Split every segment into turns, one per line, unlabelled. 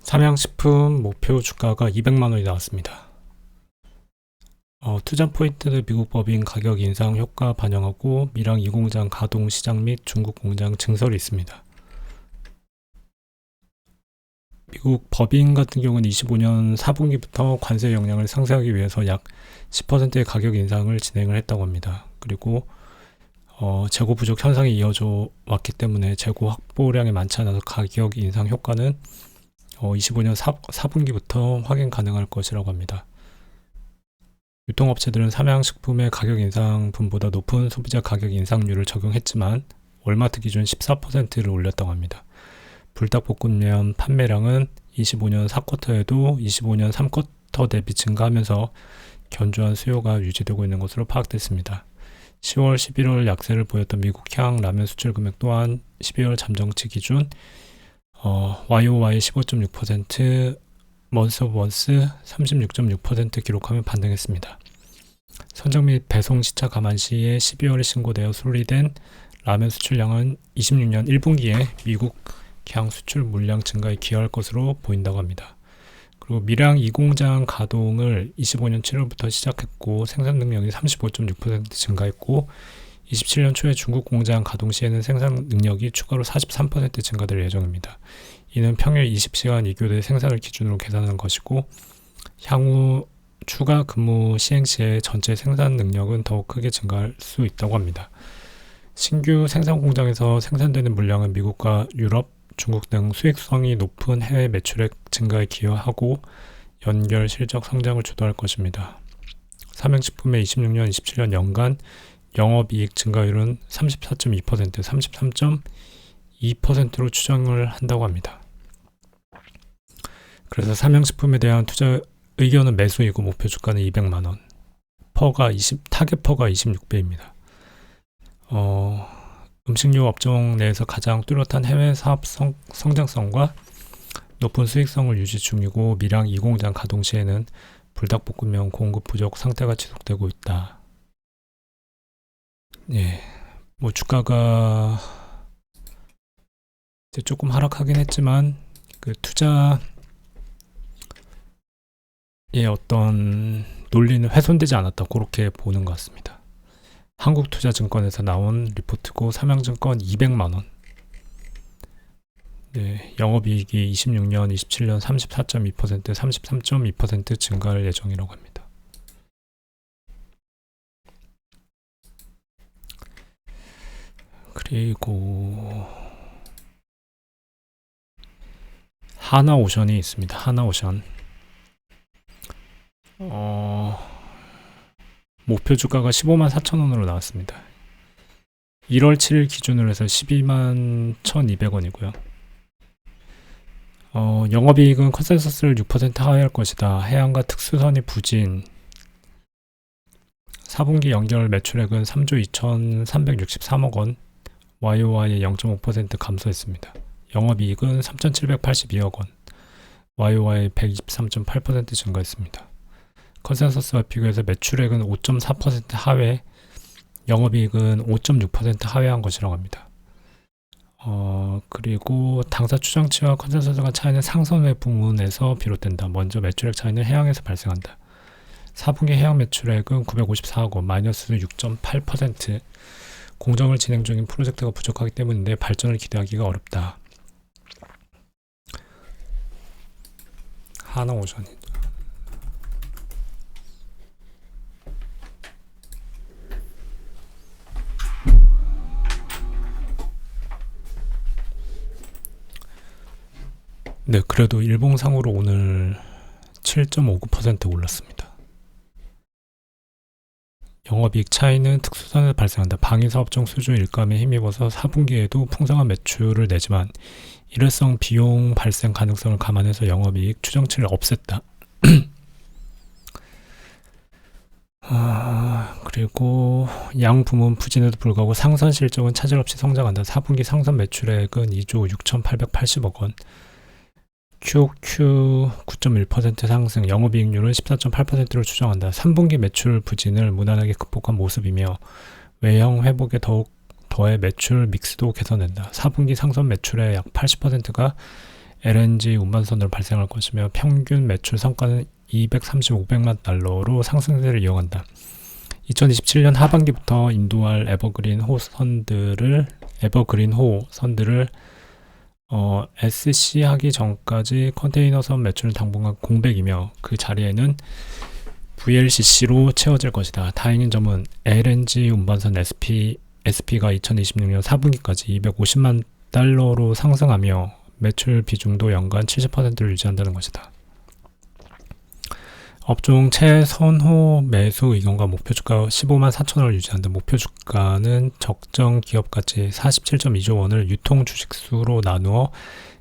삼양식품 목표 주가가 200만원이 나왔습니다. 투자 포인트는 미국 법인 가격 인상 효과 반영하고 밀양 2공장 가동 시장 및 중국 공장 증설이 있습니다. 미국 법인 같은 경우는 25년 4분기부터 관세 영향을 상쇄하기 위해서 약 10%의 가격 인상을 진행을 했다고 합니다. 그리고 재고 부족 현상이 이어져 왔기 때문에 재고 확보량이 많지 않아서 가격 인상 효과는 25년 4분기부터 확인 가능할 것이라고 합니다. 유통업체들은 삼양식품의 가격 인상분보다 높은 소비자 가격 인상률을 적용했지만 월마트 기준 14%를 올렸다고 합니다. 불닭볶음면 판매량은 25년 4쿼터에도 25년 3쿼터 대비 증가하면서 견조한 수요가 유지되고 있는 것으로 파악됐습니다. 10월, 11월 약세를 보였던 미국 향 라면 수출 금액 또한 12월 잠정치 기준 YOY 15.6%, 먼스 오브 먼스 36.6% 기록하며 반등했습니다. 선적 및 배송 시차 감안 시에 12월에 신고되어 수리된 라면 수출량은 26년 1분기에 미국 향 수출 물량 증가에 기여할 것으로 보인다고 합니다. 그리고 밀양 2공장 가동을 25년 7월부터 시작했고 생산 능력이 35.6% 증가했고 27년 초에 중국 공장 가동 시에는 생산 능력이 추가로 43% 증가될 예정입니다. 이는 평일 20시간 2교대 생산을 기준으로 계산한 것이고 향후 추가 근무 시행 시에 전체 생산 능력은 더욱 크게 증가할 수 있다고 합니다. 신규 생산 공장에서 생산되는 물량은 미국과 유럽, 중국 등 수익성이 높은 해외 매출액 증가에 기여하고 연결 실적 성장을 주도할 것입니다. 삼양식품의 26년, 27년 연간 영업이익 증가율은 34.2%, 33.2%로 추정을 한다고 합니다. 그래서 삼양식품에 대한 투자 의견은 매수이고 목표 주가는 200만원, 타겟 퍼가 26배입니다. 음식료 업종 내에서 가장 뚜렷한 해외 사업 성장성과 높은 수익성을 유지 중이고 밀양 2공장 가동 시에는 불닭볶음면 공급 부족 상태가 지속되고 있다. 주가가 이제 조금 하락하긴 했지만 그 투자의 어떤 논리는 훼손되지 않았다, 그렇게 보는 것 같습니다. 한국투자증권에서 나온 리포트고 삼양증권 200만원, 영업이익이 26년, 27년 34.2%, 33.2% 증가할 예정이라고 합니다. 그리고 하나오션이 있습니다. 하나오션 목표 주가가 15만 4천원으로 나왔습니다. 1월 7일 기준으로 해서 12만 1,200원이고요. 영업이익은 컨센서스를 6% 하회할 것이다. 해양과 특수선이 부진. 4분기 연결 매출액은 3조 2,363억원, YOY 0.5% 감소했습니다. 영업이익은 3,782억원, YOY 123.8% 증가했습니다. 컨센서스와 비교해서 매출액은 5.4% 하회, 영업이익은 5.6% 하회한 것이라고 합니다. 그리고 당사 추정치와 컨센서스 간 차이는 상선외 부문에서 비롯된다. 먼저 매출액 차이는 해양에서 발생한다. 4분기 해양 매출액은 954억원, 마이너스 6.8%. 공정을 진행 중인 프로젝트가 부족하기 때문인데 발전을 기대하기가 어렵다. 하나오션. 그래도 일봉상으로 오늘 7.59% 올랐습니다. 영업이익 차이는 특수선에서 발생한다. 방위사업종 수주 일감에 힘입어서 4분기에도 풍성한 매출을 내지만 일회성 비용 발생 가능성을 감안해서 영업이익 추정치를 없앴다. 그리고 양 부문 부진에도 불구하고 상선 실적은 차질 없이 성장한다. 4분기 상선 매출액은 2조 6,880억원, QOQ 9.1% 상승, 영업이익률은 14.8%로 추정한다. 3분기 매출 부진을 무난하게 극복한 모습이며 외형 회복에 더해 매출 믹스도 개선된다. 4분기 상선 매출의 약 80%가 LNG 운반선으로 발생할 것이며 평균 매출 성과는 230-500만 달러로 상승세를 이어간다. 2027년 하반기부터 인도할 에버그린호 선들을 SC 하기 전까지 컨테이너선 매출은 당분간 공백이며 그 자리에는 VLCC로 채워질 것이다. 다행인 점은 LNG 운반선 SP가 2026년 4분기까지 250만 달러로 상승하며 매출 비중도 연간 70%를 유지한다는 것이다. 업종 최선호 매수 의견과 목표 주가 15만 4천원을 유지한다. 목표 주가는 적정 기업가치 47.2조 원을 유통 주식수로 나누어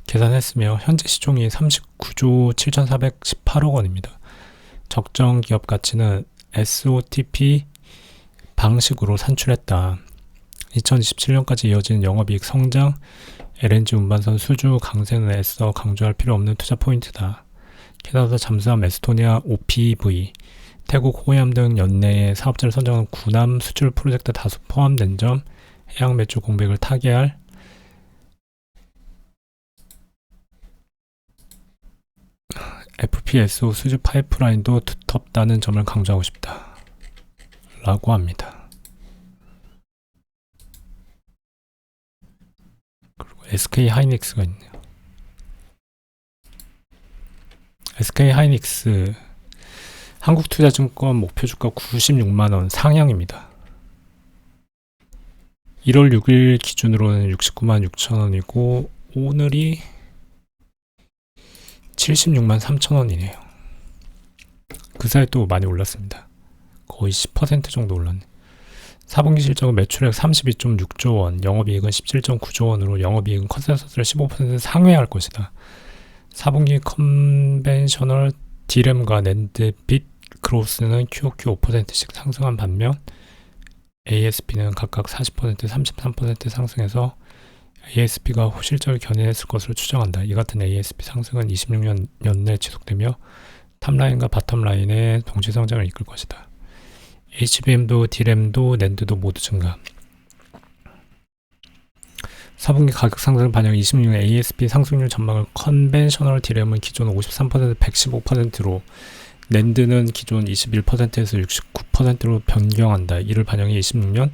계산했으며 현재 시총이 39조 7,418억 원입니다. 적정 기업가치는 SOTP 방식으로 산출했다. 2027년까지 이어지는 영업이익 성장, LNG 운반선 수주 강세는 애써 강조할 필요 없는 투자 포인트다. 캐나다 잠수함 에스토니아 OPV, 태국 호얌 등 연내에 사업자를 선정한 군함 수출 프로젝트 다수 포함된 점, 해양 매출 공백을 타개할 FPSO 수주 파이프라인도 두텁다는 점을 강조하고 싶다. 라고 합니다. 그리고 SK 하이닉스가 있네요. SK 하이닉스 한국투자증권 목표 주가 96만원 상향입니다. 1월 6일 기준으로는 69만 6천원이고 오늘이 76만 3천원이네요. 그 사이 또 많이 올랐습니다. 거의 10% 정도 올랐네. 4분기 실적은 매출액 32.6조 원, 영업이익은 17.9조 원으로 영업이익은 컨센서스를 15% 상회할 것이다. 4분기 컨벤셔널 D램과 낸드 빗 그로스는 QOQ 5%씩 상승한 반면 ASP는 각각 40%, 33% 상승해서 ASP가 실적을 견인했을 것으로 추정한다. 이 같은 ASP 상승은 26년 연내 지속되며 탑라인과 바텀라인의 동시 성장을 이끌 것이다. HBM도 D램도 낸드도 모두 증가. 4분기 가격 상승을 반영 26년 ASP 상승률 전망을 컨벤셔널 D램은 기존 53%, 115%로 낸드는 기존 21%에서 69%로 변경한다. 이를 반영해 26년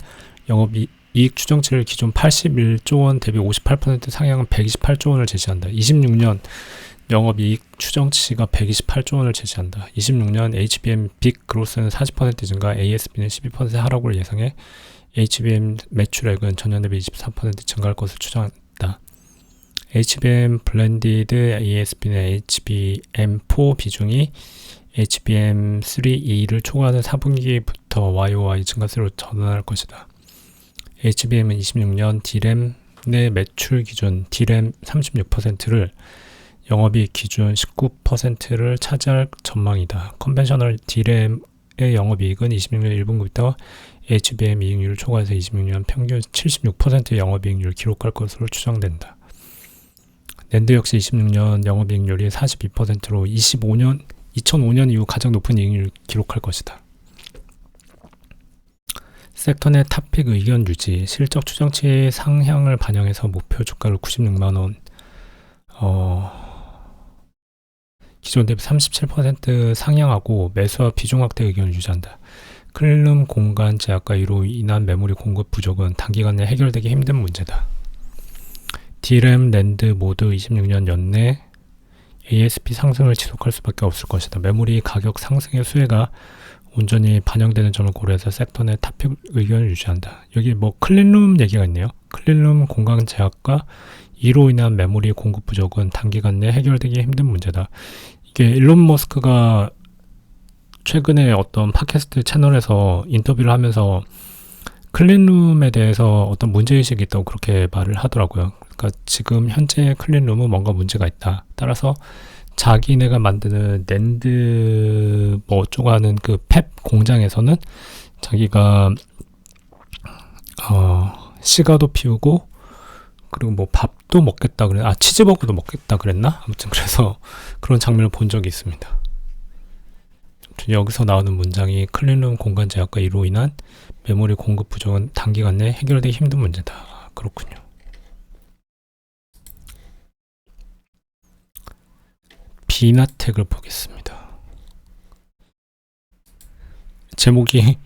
영업이익 추정치를 기존 81조 원 대비 58% 상향한 128조 원을 제시한다. 26년 영업이익 추정치가 128조 원을 제시한다. 26년 HBM 빅 그로스는 40% 증가, ASP는 12% 하락을 예상해 HBM 매출액은 전년 대비 24% 증가할 것을 추정한다. HBM 블렌디드 ASP는 HBM4 비중이 HBM3E를 초과하는 4분기부터 YOY 증가세로 전환할 것이다. HBM은 26년 D램 내 매출 기준 D램 36%를 영업이익 기준 19%를 차지할 전망이다. 컨벤셔널 D램의 영업이익은 26년 1분기부터 HBM 이익률을 초과해서 26년 평균 76%의 영업이익률을 기록할 것으로 추정된다. 낸드 역시 26년 영업이익률이 42%로 2005년 이후 가장 높은 이익률을 기록할 것이다. 섹터 내 탑픽 의견 유지, 실적 추정치 상향을 반영해서 목표 주가를 96만원, 기존 대비 37% 상향하고 매수와 비중 확대 의견을 유지한다. 클린룸 공간 제약과 이로 인한 메모리 공급 부족은 단기간 내 해결되기 힘든 문제다. D램, 낸드 모두 26년 연내 ASP 상승을 지속할 수밖에 없을 것이다. 메모리 가격 상승의 수혜가 온전히 반영되는 점을 고려해서 섹터 내 탑픽 의견을 유지한다. 여기 클린룸 얘기가 있네요. 클린룸 공간 제약과 이로 인한 메모리 공급 부족은 단기간 내 해결되기 힘든 문제다. 이게 일론 머스크가 최근에 어떤 팟캐스트 채널에서 인터뷰를 하면서 클린룸에 대해서 어떤 문제의식이 있다고 그렇게 말을 하더라고요. 그러니까 지금 현재 클린룸은 뭔가 문제가 있다. 따라서 자기네가 만드는 낸드 어쩌고 하는 그 팹 공장에서는 자기가 시가도 피우고 그리고 밥도 먹겠다 그랬나? 치즈버거도 먹겠다 그랬나? 아무튼 그래서 그런 장면을 본 적이 있습니다. 여기서 나오는 문장이 클린룸 공간 제약과 이로 인한 메모리 공급 부족은 단기간 내에 해결되기 힘든 문제다. 그렇군요. 비나텍을 보겠습니다. 제목이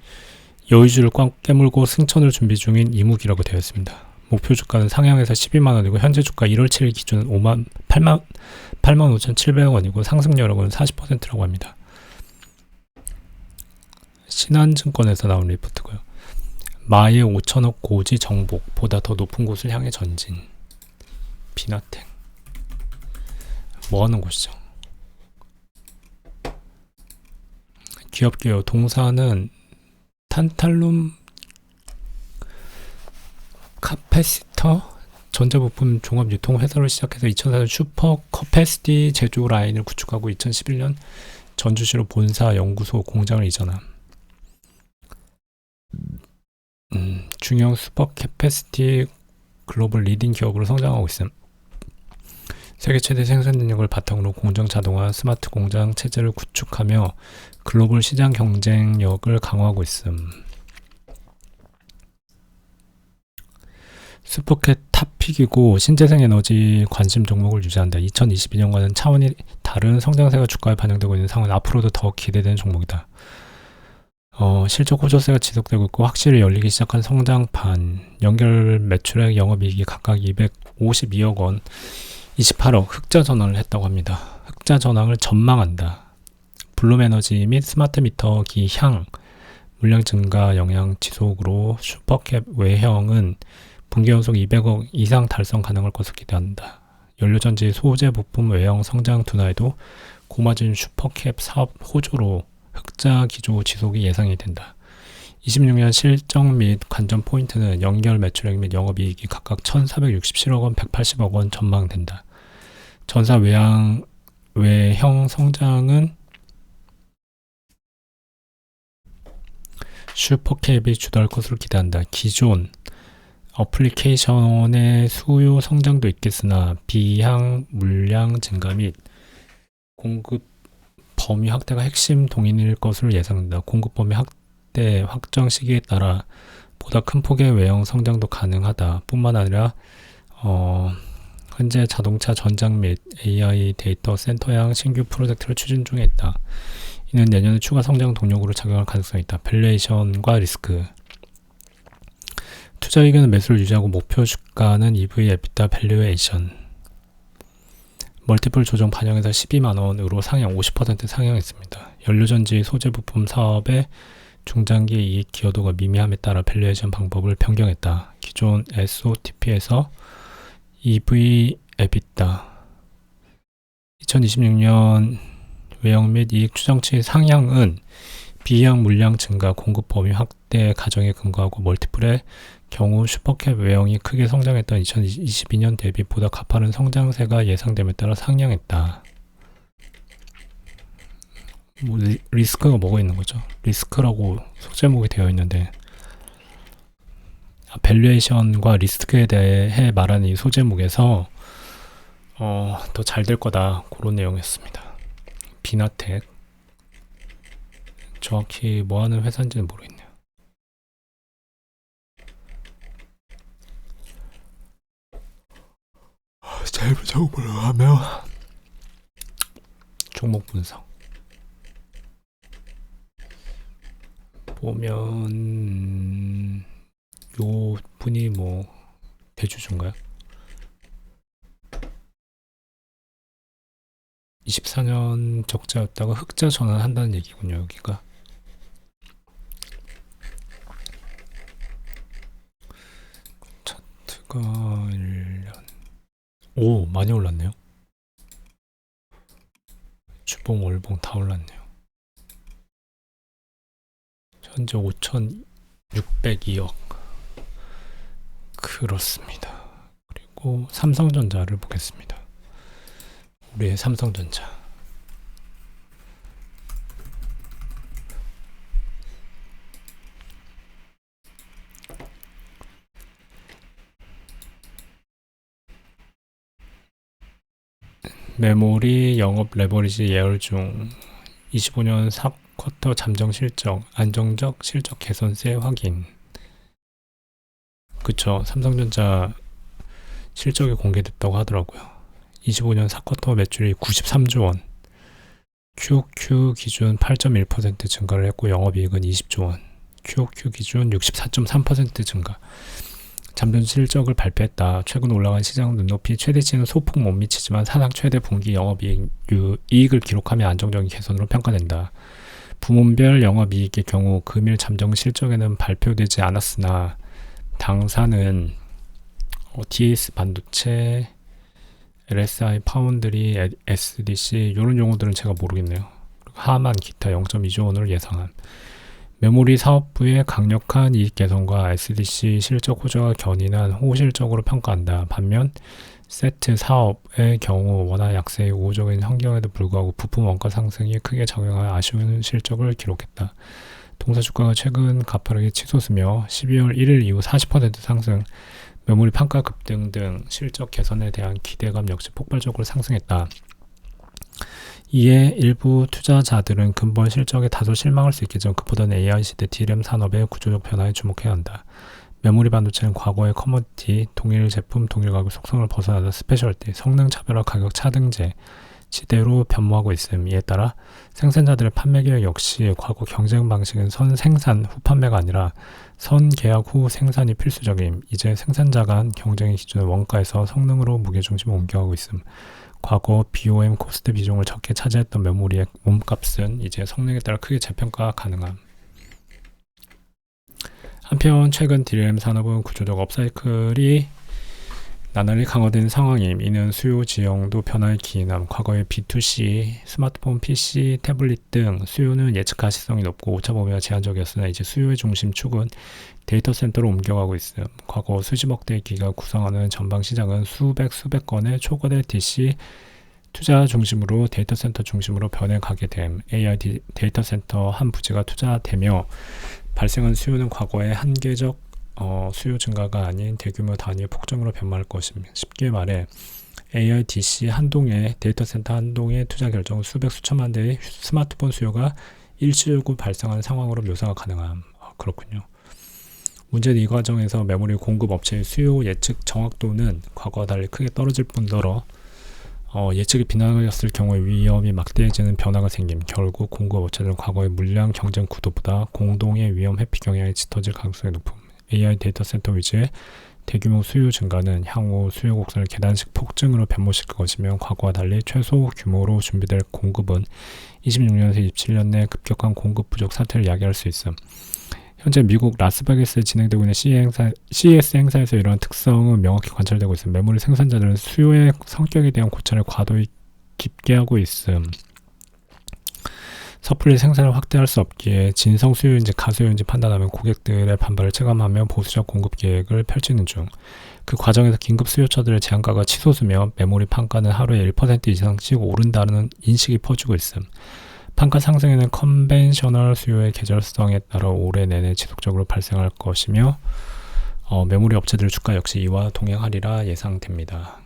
여의주를 꽉 깨물고 승천을 준비 중인 이무기라고 되어 있습니다. 목표 주가는 상향에서 12만원이고 현재 주가 1월 7일 기준 85,700원이고 상승 여력은 40%라고 합니다. 신한증권에서 나온 리포트고요. 마의 5천억 고지 정복보다 더 높은 곳을 향해 전진. 비나텍 뭐하는 곳이죠? 기업계요. 동사는 탄탈룸 카패시터 전자부품 종합 유통 회사를 시작해서 2004년 슈퍼 커패시티 제조 라인을 구축하고 2011년 전주시로 본사, 연구소, 공장을 이전함. 중형 슈퍼 캐패시티 글로벌 리딩 기업으로 성장하고 있음. 세계 최대 생산 능력을 바탕으로 공정 자동화, 스마트 공장 체제를 구축하며 글로벌 시장 경쟁력을 강화하고 있음. 슈퍼캣 탑픽이고 신재생 에너지 관심 종목을 유지한다. 2022년과는 차원이 다른 성장세가 주가에 반영되고 있는 상황. 앞으로도 더 기대되는 종목이다. 실적 호조세가 지속되고 있고 확실히 열리기 시작한 성장판. 연결 매출액, 영업이익이 각각 252억 원, 28억 흑자 전환을 했다고 합니다. 흑자 전환을 전망한다. 블룸에너지 및 스마트 미터기 향 물량 증가 영향 지속으로 슈퍼캡 외형은 분기 연속 200억 이상 달성 가능할 것으로 기대한다. 연료전지 소재 부품 외형 성장 둔화에도 고마진 슈퍼캡 사업 호조로 흑자 기조 지속이 예상이 된다. 26년 실적 및 관전 포인트는 연결 매출액 및 영업이익이 각각 1,467억 원, 180억 원 전망된다. 전사 외형 성장은 슈퍼캡이 주도할 것으로 기대한다. 기존 어플리케이션의 수요 성장도 있겠으나 비향 물량 증가 및 공급 범위 확대가 핵심 동인일 것으로 예상된다. 공급 범위 확대 확정 시기에 따라 보다 큰 폭의 외형 성장도 가능하다. 뿐만 아니라 현재 자동차 전장 및 AI 데이터 센터향 신규 프로젝트를 추진 중에 있다. 이는 내년에 추가 성장 동력으로 작용할 가능성이 있다. 밸류에이션과 리스크. 투자 의견은 매수를 유지하고 목표 주가는 EV EBITDA 밸류에이션. 멀티플 조정 반영해서 12만원으로 상향 50% 상향했습니다. 연료전지 소재 부품 사업의 중장기 이익 기여도가 미미함에 따라 밸류에이션 방법을 변경했다. 기존 SOTP에서 EV EBITDA 2026년 외형 및 이익 추정치 상향은 비양 물량 증가, 공급 범위 확대 가정에 근거하고 멀티플의 경우 슈퍼캡 외형이 크게 성장했던 2022년 대비 보다 가파른 성장세가 예상됨에 따라 상향했다. 리스크가 뭐가 있는 거죠? 리스크라고 소제목이 되어 있는데 밸류에이션과 리스크에 대해 말하는 이 소제목에서 더 잘 될 거다 그런 내용이었습니다. 비나텍 정확히 뭐 하는 회사인지는 모르겠네요. 짧은 정보를 하면 종목 분석 보면 요 분이 뭐 대주주인가요? 24년 적자였다가 흑자 전환한다는 얘기군요. 여기가 차트가 1년 오 많이 올랐네요. 주봉 월봉 다 올랐네요. 현재 5,602억 그렇습니다. 그리고 삼성전자를 보겠습니다. 우리의 삼성전자 메모리 영업 레버리지 예열 중 25년 4쿼터 잠정 실적 안정적 실적 개선세 확인. 그쵸, 삼성전자 실적이 공개됐다고 하더라고요. 25년 4쿼터 매출이 93조 원, QOQ 기준 8.1% 증가를 했고 영업이익은 20조 원, QOQ 기준 64.3% 증가. 잠정 실적을 발표했다. 최근 올라간 시장 눈높이 최대치는 소폭 못 미치지만 사상 최대 분기 영업이익을 기록하며 안정적인 개선으로 평가된다. 부문별 영업이익의 경우 금일 잠정 실적에는 발표되지 않았으나 당사는 TS 반도체, LSI 파운드리, SDC 이런 용어들은 제가 모르겠네요. 하만 기타 0.2조 원을 예상한. 메모리 사업부의 강력한 이익 개선과 SDC 실적 호조가 견인한 호실적으로 평가한다. 반면 세트 사업의 경우 워낙 약세의 우호적인 환경에도 불구하고 부품 원가 상승이 크게 작용하여 아쉬운 실적을 기록했다. 동사 주가가 최근 가파르게 치솟으며 12월 1일 이후 40% 상승, 메모리 판가 급등 등 실적 개선에 대한 기대감 역시 폭발적으로 상승했다. 이에 일부 투자자들은 근본 실적에 다소 실망할 수 있겠지만 그보다는 AI 시대 DRAM 산업의 구조적 변화에 주목해야 한다. 메모리 반도체는 과거의 커머디티, 동일 제품, 동일 가격 속성을 벗어나다 스페셜티, 성능 차별화 가격 차등제 시대로 변모하고 있음. 이에 따라 생산자들의 판매 계획 역시 과거 경쟁 방식은 선 생산 후 판매가 아니라 선 계약 후 생산이 필수적임. 이제 생산자 간 경쟁의 기준은 원가에서 성능으로 무게중심을 옮겨가고 있음. 과거 BOM 코스트 비중을 적게 차지했던 메모리의 몸값은 이제 성능에 따라 크게 재평가 가능함. 한편 최근 DRAM 산업은 구조적 업사이클이 나날이 강화된 상황임. 이는 수요 지형도 변화에 기인함. 과거의 B2C, 스마트폰, PC, 태블릿 등 수요는 예측 가시성이 높고 오차 범위가 제한적이었으나 이제 수요의 중심축은 데이터 센터로 옮겨가고 있음. 과거 수십억 대의 기가 구성하는 전방 시장은 수백 건의 초거대 DC 투자 중심으로 데이터 센터 중심으로 변해가게 됨. AI 데이터 센터 한 부지가 투자되며 발생한 수요는 과거의 한계적 수요 증가가 아닌 대규모 단위의 폭증으로 변모할 것입니다. 쉽게 말해 AI DC 한 동의 데이터 센터 한 동의 투자 결정은 수백 수천만 대의 스마트폰 수요가 일시적으로 발생하는 상황으로 묘사가 가능함. 그렇군요. 문제는 이 과정에서 메모리 공급 업체의 수요 예측 정확도는 과거와 달리 크게 떨어질 뿐더러 예측이 빗나갔을 경우에 위험이 막대해지는 변화가 생김. 결국 공급 업체들은 과거의 물량 경쟁 구도보다 공동의 위험 회피 경향에 짙어질 가능성이 높음. AI 데이터 센터 위주의 대규모 수요 증가는 향후 수요 곡선을 계단식 폭증으로 변모시킬 것이며 과거와 달리 최소 규모로 준비될 공급은 26년에서 27년 내 급격한 공급 부족 사태를 야기할 수 있음. 현재 미국 라스베가스에 진행되고 있는 CES 행사에서 이러한 특성은 명확히 관찰되고 있음. 메모리 생산자들은 수요의 성격에 대한 고찰을 과도히 깊게 하고 있음. 섣불리 생산을 확대할 수 없기에 진성 수요인지 가수요인지 판단하면 고객들의 반발을 체감하며 보수적 공급 계획을 펼치는 중. 그 과정에서 긴급 수요처들의 제한가가 치솟으며 메모리 판가는 하루에 1% 이상씩 오른다는 인식이 퍼지고 있음. 판가 상승에는 컨벤셔널 수요의 계절성에 따라 올해 내내 지속적으로 발생할 것이며 메모리 업체들 주가 역시 이와 동행하리라 예상됩니다.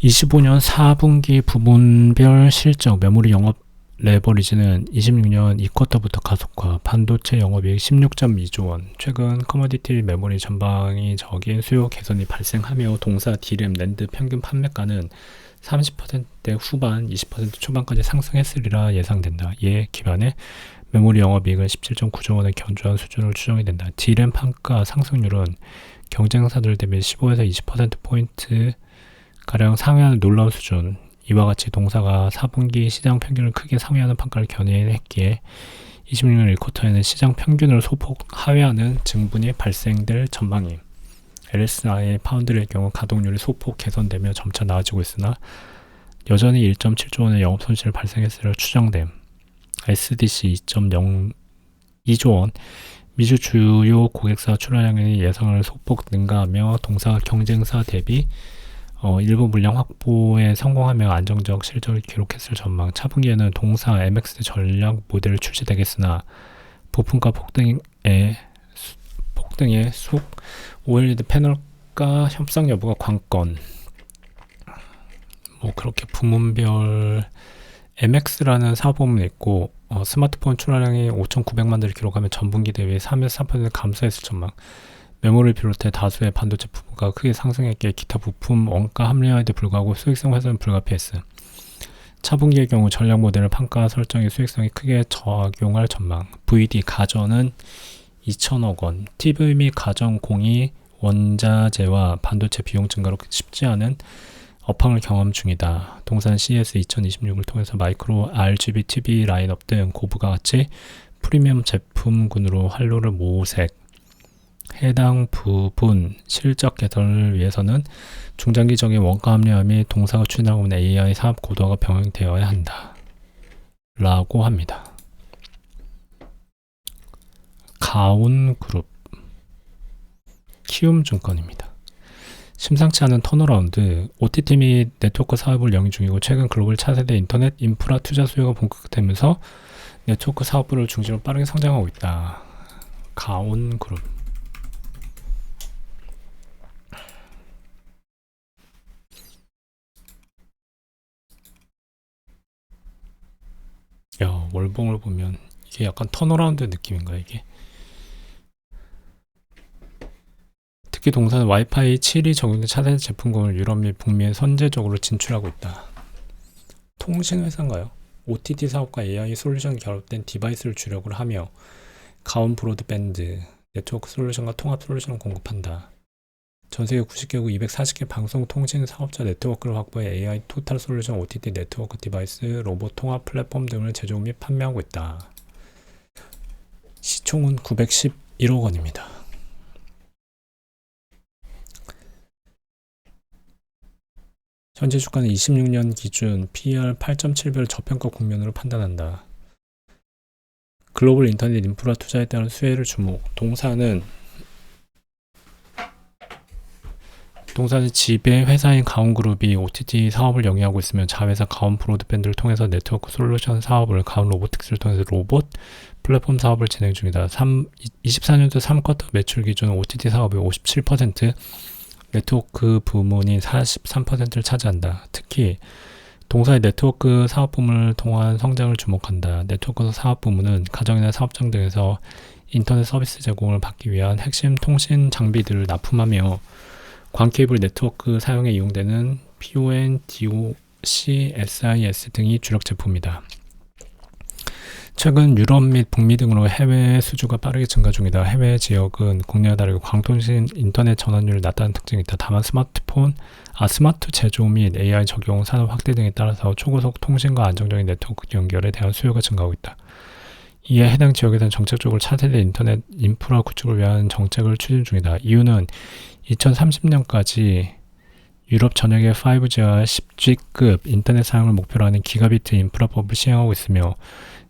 25년 4분기 부문별 실적 메모리 영업 레버리지는 26년 2쿼터부터 가속화, 반도체 영업이익 16.2조 원. 최근 커머디티 메모리 전방이 적인 수요 개선이 발생하며 동사 DRAM, 낸드 평균 판매가는 30%대 후반, 20% 초반까지 상승했으리라 예상된다. 이에 기반해 메모리 영업이익은 17.9조 원의 견조한 수준으로 추정이 된다. DRAM 판가 상승률은 경쟁사들 대비 15에서 20%포인트 가량 상회하는 놀라운 수준. 이와 같이 동사가 4분기 시장 평균을 크게 상회하는 판가를 견인했기에 26년 1쿼터에는 시장 평균을 소폭 하회하는 증분이 발생될 전망임. LSI 파운드리의 경우 가동률이 소폭 개선되며 점차 나아지고 있으나 여전히 1.7조 원의 영업 손실을 발생했으리라 추정됨. SDC 2.02조 원. 미주 주요 고객사 출하량이 예상을 소폭 능가하며 동사 경쟁사 대비 일부 물량 확보에 성공하며 안정적 실적을 기록했을 전망. 차분기에는 동사 MX 전략 모델을 출시되겠으나 부품가 폭등의 속 OLED 패널과 협상 여부가 관건. 그렇게 부문별 MX라는 사업부문이 있고 스마트폰 출하량이 5,900만 대를 기록하며 전분기 대비 3에서 4% 감소했을 전망. 메모리를 비롯해 다수의 반도체 부품가 크게 상승했기에 기타 부품 원가 합리화에도 불구하고 수익성 훼손은 불가피했음. 차분기의 경우 전략 모델을 판가 설정의 수익성이 크게 작용할 전망. VD 가전은 2천억 원, TV 및 가전 공이 원자재와 반도체 비용 증가로 쉽지 않은 업황을 경험 중이다. 동산 CES 2026을 통해서 마이크로 RGB TV 라인업 등 고부가 가치 프리미엄 제품군으로 활로를 모색. 해당 부분 실적 개선을 위해서는 중장기적인 원가 합리화 및 동사가 추진하고 있는 AI 사업 고도화가 병행되어야 한다. 라고 합니다. 가온그룹 키움증권입니다. 심상치 않은 턴어라운드, OTT 및 네트워크 사업을 영위 중이고 최근 글로벌 차세대 인터넷 인프라 투자 수요가 본격화되면서 네트워크 사업부를 중심으로 빠르게 성장하고 있다. 가온그룹. 야, 월봉을 보면 이게 약간 턴어라운드 느낌인가 이게? 특히 동사는 와이파이 7이 적용된 차세대 제품군을 유럽 및 북미에 선제적으로 진출하고 있다. 통신회사인가요? OTT 사업과 AI 솔루션이 결합된 디바이스를 주력으로 하며 가온 브로드밴드, 네트워크 솔루션과 통합 솔루션을 공급한다. 전세계 90개국 240개 방송 통신 사업자 네트워크를 확보해 AI 토탈 솔루션, OTT 네트워크 디바이스, 로봇 통합 플랫폼 등을 제조 및 판매하고 있다. 시총은 911억 원입니다. 현재 주가는 26년 기준 PER 8.7배를 저평가 국면으로 판단한다. 글로벌 인터넷 인프라 투자에 따른 수혜를 주목. 동사는 지배 회사인 가온그룹이 OTT 사업을 영위하고 있으며 자회사 가온 브로드밴드를 통해서 네트워크 솔루션 사업을, 가온 로보틱스를 통해서 로봇 플랫폼 사업을 진행 중이다. 24년도 3쿼터 매출 기준 OTT 사업의 57%, 네트워크 부문이 43%를 차지한다. 특히 동사의 네트워크 사업 부문을 통한 성장을 주목한다. 네트워크 사업 부문은 가정이나 사업장 등에서 인터넷 서비스 제공을 받기 위한 핵심 통신 장비들을 납품하며 광케이블 네트워크 사용에 이용되는 PON, DOC, SIS 등이 주력 제품이다. 최근 유럽 및 북미 등으로 해외 수주가 빠르게 증가 중이다. 해외 지역은 국내와 다르게 광통신 인터넷 전환율이 낮다는 특징이 있다. 다만 스마트 제조 및 AI 적용 산업 확대 등에 따라서 초고속 통신과 안정적인 네트워크 연결에 대한 수요가 증가하고 있다. 이에 해당 지역에서는 정책적으로 차세대 인터넷 인프라 구축을 위한 정책을 추진 중이다. 이유는 2030년까지 유럽 전역의 5G와 10G급 인터넷 사용을 목표로 하는 기가비트 인프라법을 시행하고 있으며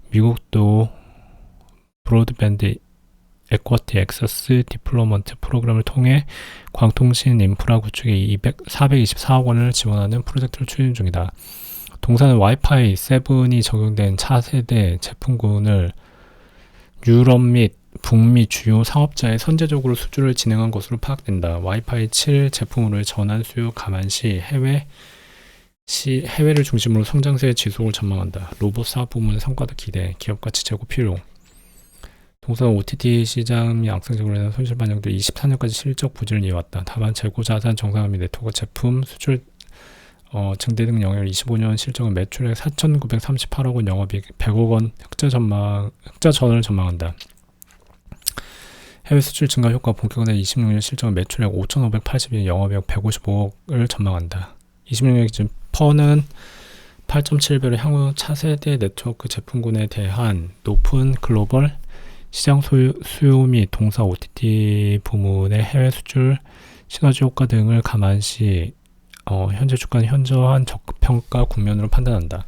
미국도 브로드밴드 에쿼티 액세스 디플로먼트 프로그램을 통해 광통신 인프라 구축에 424억 원을 지원하는 프로젝트를 추진 중이다. 동사는 와이파이 7이 적용된 차세대 제품군을 유럽 및 북미 주요 사업자에 선제적으로 수주를 진행한 것으로 파악된다. 와이파이 7 제품으로의 전환 수요 감안시 해외를 중심으로 성장세의 지속을 전망한다. 로봇 사업 부문의 성과도 기대, 기업 가치 제고 필요. 동사는 OTT 시장 양성적으로 인한 손실 반영도 24년까지 실적 부진을 이어왔다. 다만 재고 자산 정상화 및 네트워크 제품 수출 증대 등 영향을 25년 실적은 매출액 4,938억 원, 영업이익 100억 원 흑자 전환을 전망한다. 해외 수출 증가 효과 본격화된 26년 실적은 매출액 5,580억, 영업이익 155억을 전망한다. 26년 기준 퍼는 8.7배로 향후 차세대 네트워크 제품군에 대한 높은 글로벌 시장 수요 및 동사 OTT 부문의 해외 수출 시너지 효과 등을 감안시 현재 주가는 현저한 저평가 국면으로 판단한다.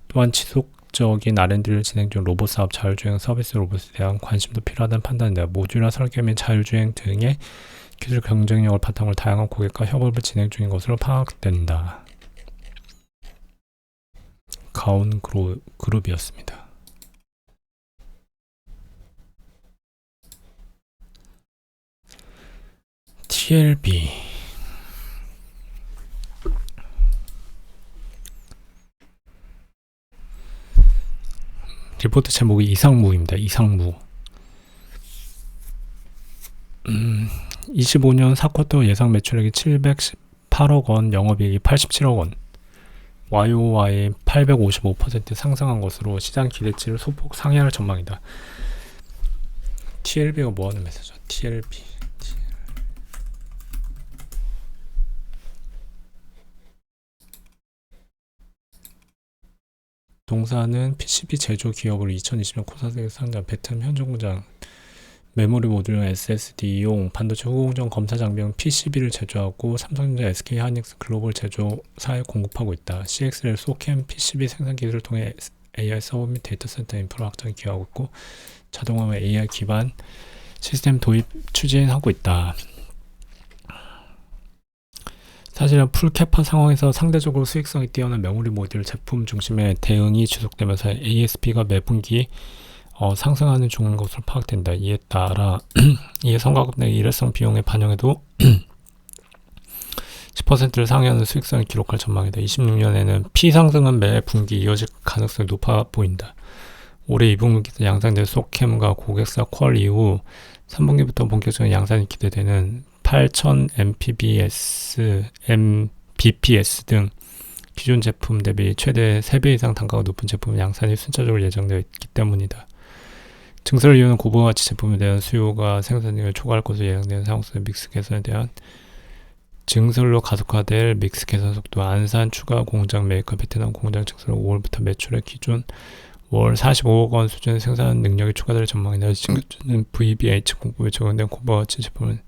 또한 지속적인 R&D를 진행 중 로봇 사업, 자율주행 서비스 로봇에 대한 관심도 필요하다는 판단이다. 모듈화 설계 및 자율주행 등의 기술 경쟁력을 바탕으로 다양한 고객과 협업을 진행 중인 것으로 파악된다. 가온 그룹이었습니다. TLB 리포트 제목이 이상무입니다. 이상무. 25년 4쿼터 예상 매출액이 718억 원, 영업이익이 87억 원, YOY 855% 상승한 것으로 시장 기대치를 소폭 상회할 전망이다. TLB가 뭐하는 회사죠? TLB. 동사는 PCB 제조 기업으로 2020년 코사닥에 상장, 베트남 현존 공장, 메모리 모듈, SSD용 반도체 후공정 검사 장비용 PCB를 제조하고 삼성전자, SK하이닉스 글로벌 제조사에 공급하고 있다. CXL 소캠 PCB 생산 기술을 통해 AI 서버 및 데이터 센터 인프라 확장에 기여하고 있고 자동화 AI 기반 시스템 도입 추진하고 있다. 사실은 풀캐파 상황에서 상대적으로 수익성이 뛰어난 메모리 모듈 제품 중심의 대응이 지속되면서 ASP가 매분기 상승하는 중인 것으로 파악된다. 이에 따라 이에 성과급 내 일회성 비용의 반영에도 10%를 상회하는 수익성을 기록할 전망이다. 26년에는 P상승은 매 분기 이어질 가능성이 높아 보인다. 올해 2분기에서 양산된 소캠과 고객사 퀄 이후 3분기부터 본격적인 양산이 기대되는 8000 Mbps 등 기존 제품 대비 최대 3배 이상 단가가 높은 제품 양산이 순차적으로 예정되어 있기 때문이다. 증설을 이유는 고부가가치 제품에 대한 수요가 생산량을 초과할 것으로 예상되는 상황 속에 믹스 개선에 대한 증설로 가속화될 믹스 개선 속도, 안산 추가 공장 메이커 베트남 공장 증설은 5월부터 매출의 기존 월 45억 원 수준의 생산 능력이 추가될 전망이다. 지금은 VBH 공급에 적용된 고부가가치 제품은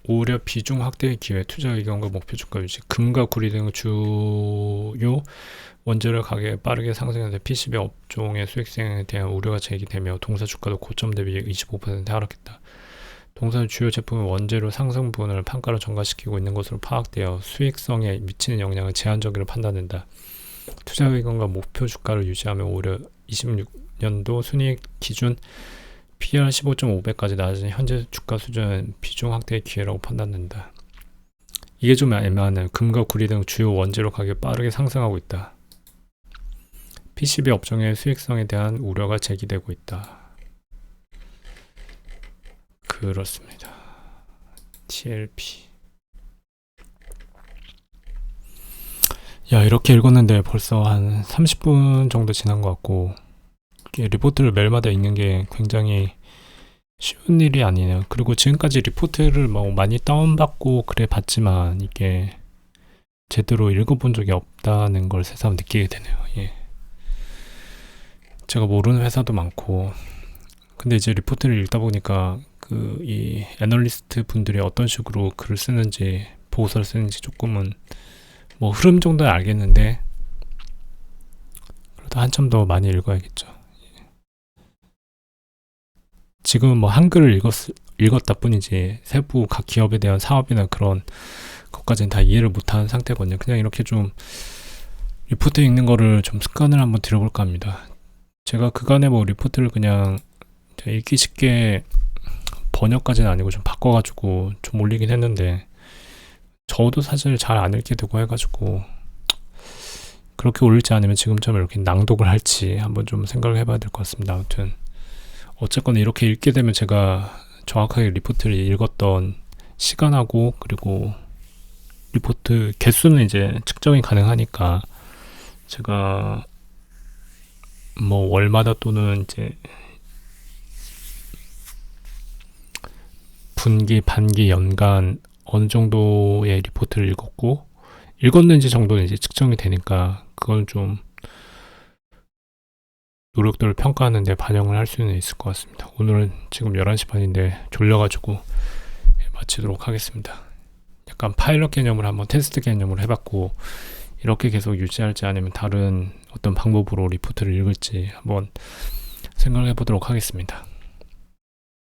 오히려 비중 확대의 기회, 투자 의견과 목표 주가 유지, 금과 구리 등 주요 원재료 가격이 빠르게 상승해서 PCB 업종의 수익성에 대한 우려가 제기되며 동사 주가도 고점 대비 25% 하락했다. 동사는 주요 제품의 원재료 상승분을 판가로 전가시키고 있는 것으로 파악되어 수익성에 미치는 영향을 제한적으로 판단된다. 투자 의견과 목표 주가를 유지하며 오히려 26년도 순이익 기준 PR 15.5배까지 낮은 현재 주가 수준은 비중 확대의 기회라고 판단된다. 이게 좀 애매하네요. 금과 구리 등 주요 원재료 가격이 빠르게 상승하고 있다. PCB 업종의 수익성에 대한 우려가 제기되고 있다. 그렇습니다. TLP. 야, 이렇게 읽었는데 벌써 한 30분 정도 지난 것 같고, 리포트를 매일마다 읽는 게 굉장히 쉬운 일이 아니네요. 그리고 지금까지 리포트를 뭐 많이 다운받고 그래 봤지만 이게 제대로 읽어본 적이 없다는 걸 새삼 느끼게 되네요. 예. 제가 모르는 회사도 많고, 근데 이제 리포트를 읽다 보니까 이 애널리스트 분들이 어떤 식으로 글을 쓰는지, 보고서를 쓰는지 조금은 뭐 흐름 정도는 알겠는데, 그래도 한참 더 많이 읽어야겠죠. 지금은 뭐 한글을 읽었다 뿐이지 세부 각 기업에 대한 사업이나 그런 것까지는 다 이해를 못한 상태거든요. 그냥 이렇게 좀 리포트 읽는 거를 좀 습관을 한번 들여볼까 합니다. 제가 그간에 뭐 리포트를 그냥 읽기 쉽게 번역까지는 아니고 좀 바꿔가지고 좀 올리긴 했는데, 저도 사실 잘 안 읽게 되고 해가지고 그렇게 올릴지 아니면 지금처럼 이렇게 낭독을 할지 한번 좀 생각을 해봐야 될 것 같습니다. 아무튼 어쨌거나 이렇게 읽게 되면 제가 정확하게 리포트를 읽었던 시간하고 그리고 리포트 개수는 이제 측정이 가능하니까 제가 뭐 월마다 또는 이제 분기, 반기, 연간 어느 정도의 리포트를 읽었는지 정도는 이제 측정이 되니까 그건 좀 노력도를 평가하는 데 반영을 할 수는 있을 것 같습니다. 오늘은 지금 11시 반인데 졸려가지고 마치도록 하겠습니다. 약간 파일럿 개념을 한번 테스트 개념으로 해봤고, 이렇게 계속 유지할지 아니면 다른 어떤 방법으로 리포트를 읽을지 한번 생각해 보도록 하겠습니다.